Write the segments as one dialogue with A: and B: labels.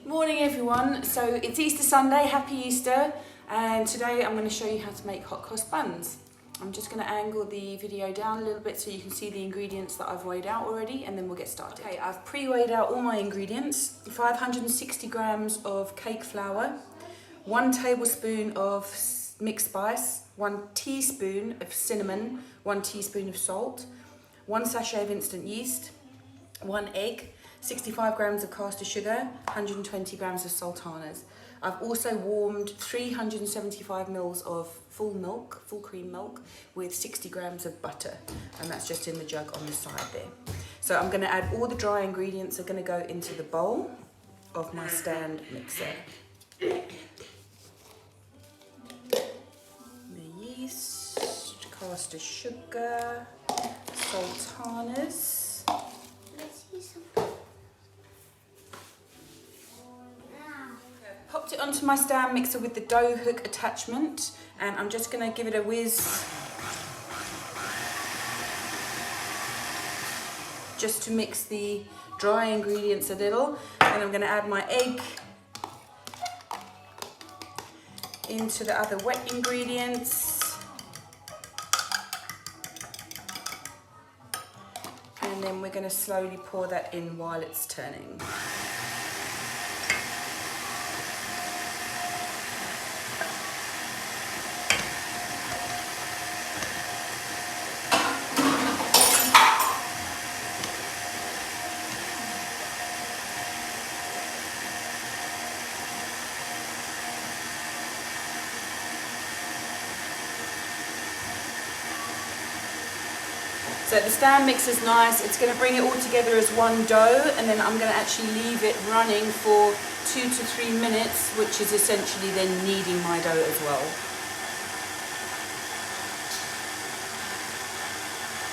A: Morning everyone, so it's Easter Sunday, happy Easter, and today I'm going to show you how to make hot cross buns. I'm just going to angle the video down a little bit so you can see the ingredients that I've weighed out already, and then we'll get started. Okay, I've pre-weighed out all my ingredients: 560 grams of cake flour, 1 tablespoon of mixed spice, 1 teaspoon of cinnamon, 1 teaspoon of salt, 1 sachet of instant yeast, 1 egg, 65 grams of castor sugar, 120 grams of sultanas. I've also warmed 375 mils of full milk, full cream milk, with 60 grams of butter, and that's just in the jug on the side there. So I'm going to add all the dry ingredients are going to go into the bowl of my stand mixer. The yeast, castor sugar, sultanas.
B: Let's see some.
A: Popped it onto my stand mixer with the dough hook attachment, and I'm just going to give it a whiz just to mix the dry ingredients a little. And I'm going to add my egg into the other wet ingredients, and then we're going to slowly pour that in while it's turning. So the stand mixer is nice, it's going to bring it all together as one dough, and then I'm going to actually leave it running for 2 to 3 minutes, which is essentially then kneading my dough as well.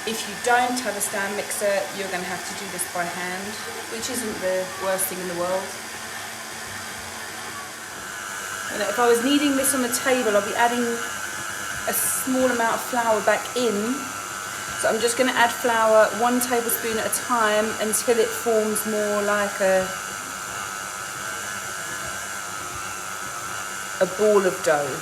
A: If you don't have a stand mixer, you're going to have to do this by hand, which isn't the worst thing in the world. You know, if I was kneading this on the table, I'll be adding a small amount of flour back in. So I'm just going to add flour 1 tablespoon at a time until it forms more like a ball of dough.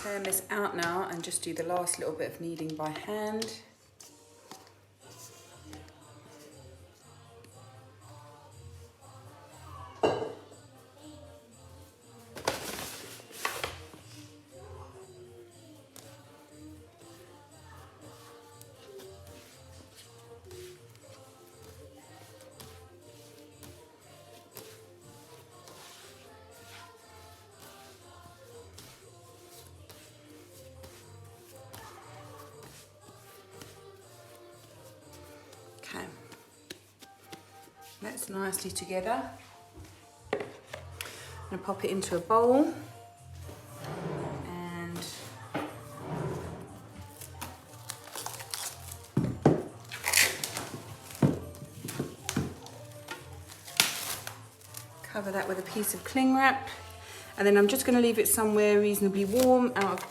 A: Turn this out now and just do the last little bit of kneading by hand. Okay, that's nicely together. I'm going to pop it into a bowl and cover that with a piece of cling wrap, and then I'm just going to leave it somewhere reasonably warm out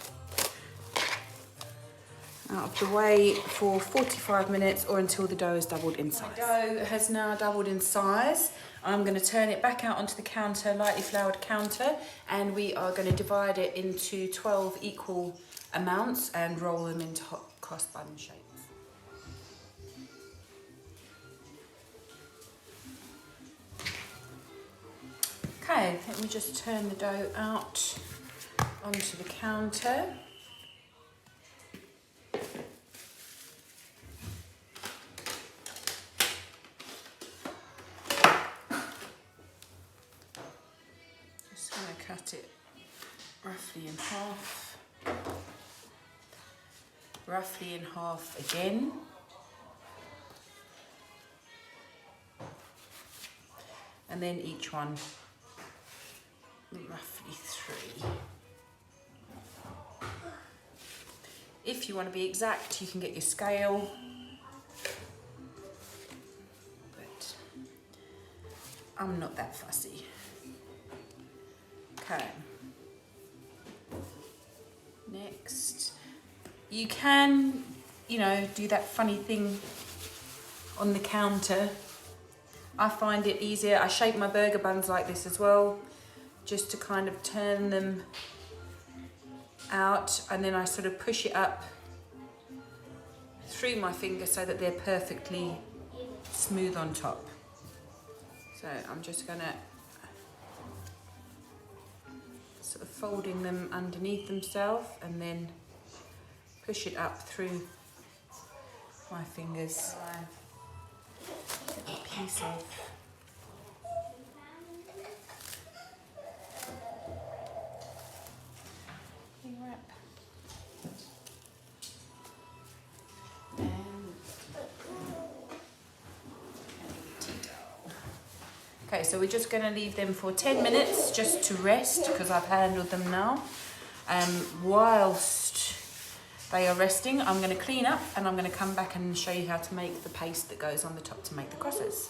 A: of the way for 45 minutes or until the dough is doubled in size. The dough has now doubled in size. I'm going to turn it back out onto the counter, lightly floured counter, and we are going to divide it into 12 equal amounts and roll them into hot cross bun shapes. Okay, let me just turn the dough out onto the counter. Cut it roughly in half again, and then each one roughly 3. If you want to be exact, you can get your scale, but I'm not that fussy. Okay. Next, you can, you know, do that funny thing on the counter. I find it easier. I shape my burger buns like this as well, just to kind of turn them out, and then I sort of push it up through my finger so that they're perfectly smooth on top. So I'm just gonna sort of folding them underneath themselves and then push it up through my fingers. Get a piece of wrap. Okay, so we're just going to leave them for 10 minutes just to rest, because I've handled them now. Whilst they are resting, I'm going to clean up and I'm going to come back and show you how to make the paste that goes on the top to make the crosses.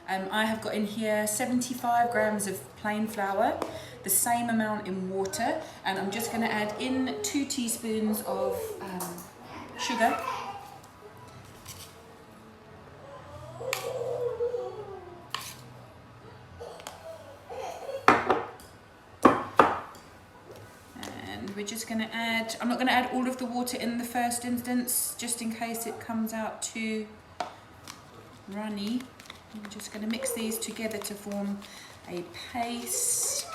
A: I have got in here 75 grams of plain flour, the same amount in water, and I'm just going to add in 2 teaspoons of sugar. We're just going to add, I'm not going to add all of the water in the first instance, just in case it comes out too runny. I'm just going to mix these together to form a paste.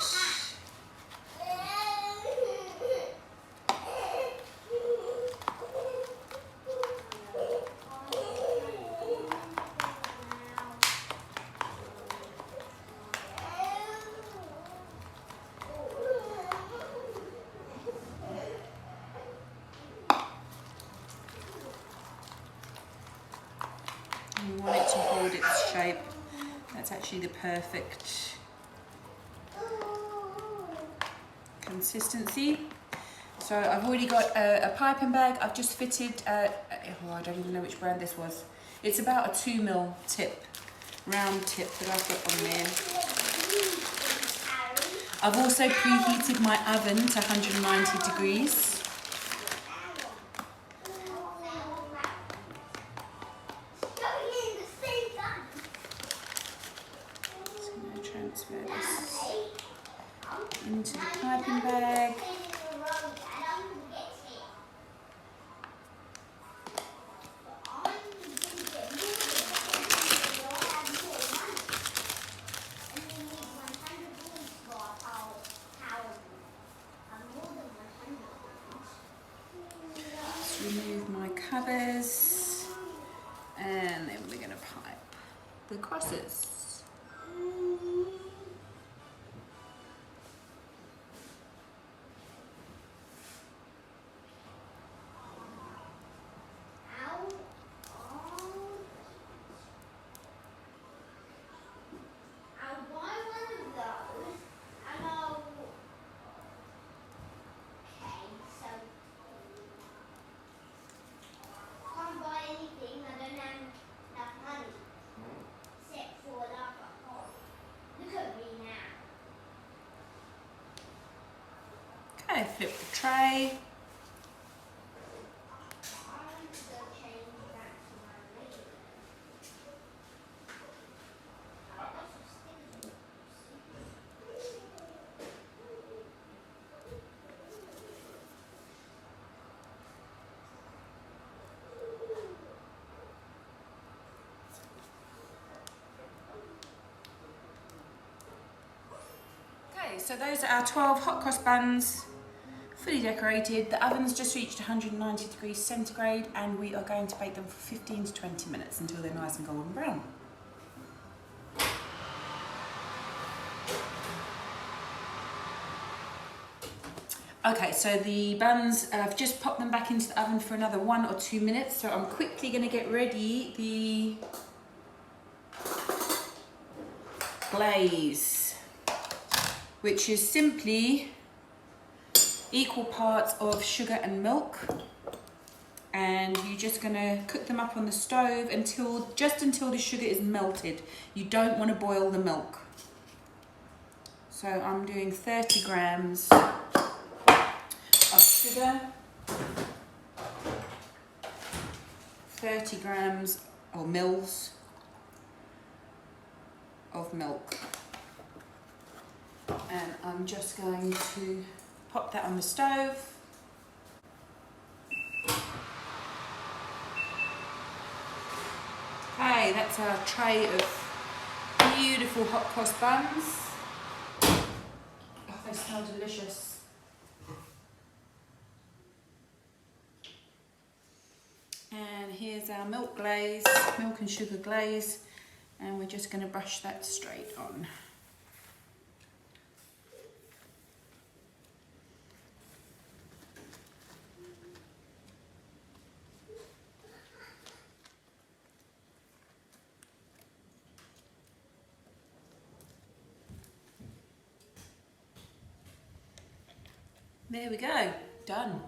A: You want it to hold its shape. That's actually the perfect consistency. So I've already got a piping bag. I've just fitted, I don't even know which brand this was. It's about a 2mm tip, round tip that I've got on there. I've also preheated my oven to 190 degrees. Transfer this into the piping bag. Just remove my covers, and then we're going to pipe the crosses. Okay, flip the tray. Okay, so those are our 12 hot cross buns, fully decorated. The oven's just reached 190 degrees centigrade, and we are going to bake them for 15 to 20 minutes until they're nice and golden brown. Okay, so the buns, I've just popped them back into the oven for another 1 or 2 minutes, so I'm quickly going to get ready the glaze, which is simply equal parts of sugar and milk. and you're just going to cook them up on the stove just until the sugar is melted. You don't want to boil the milk. So I'm doing 30 grams of sugar, 30 grams or mils of milk, and I'm just going to pop that on the stove. Okay, that's our tray of beautiful hot cross buns. Oh, they smell delicious. And here's our milk glaze, milk and sugar glaze, and we're just going to brush that straight on. There we go, done.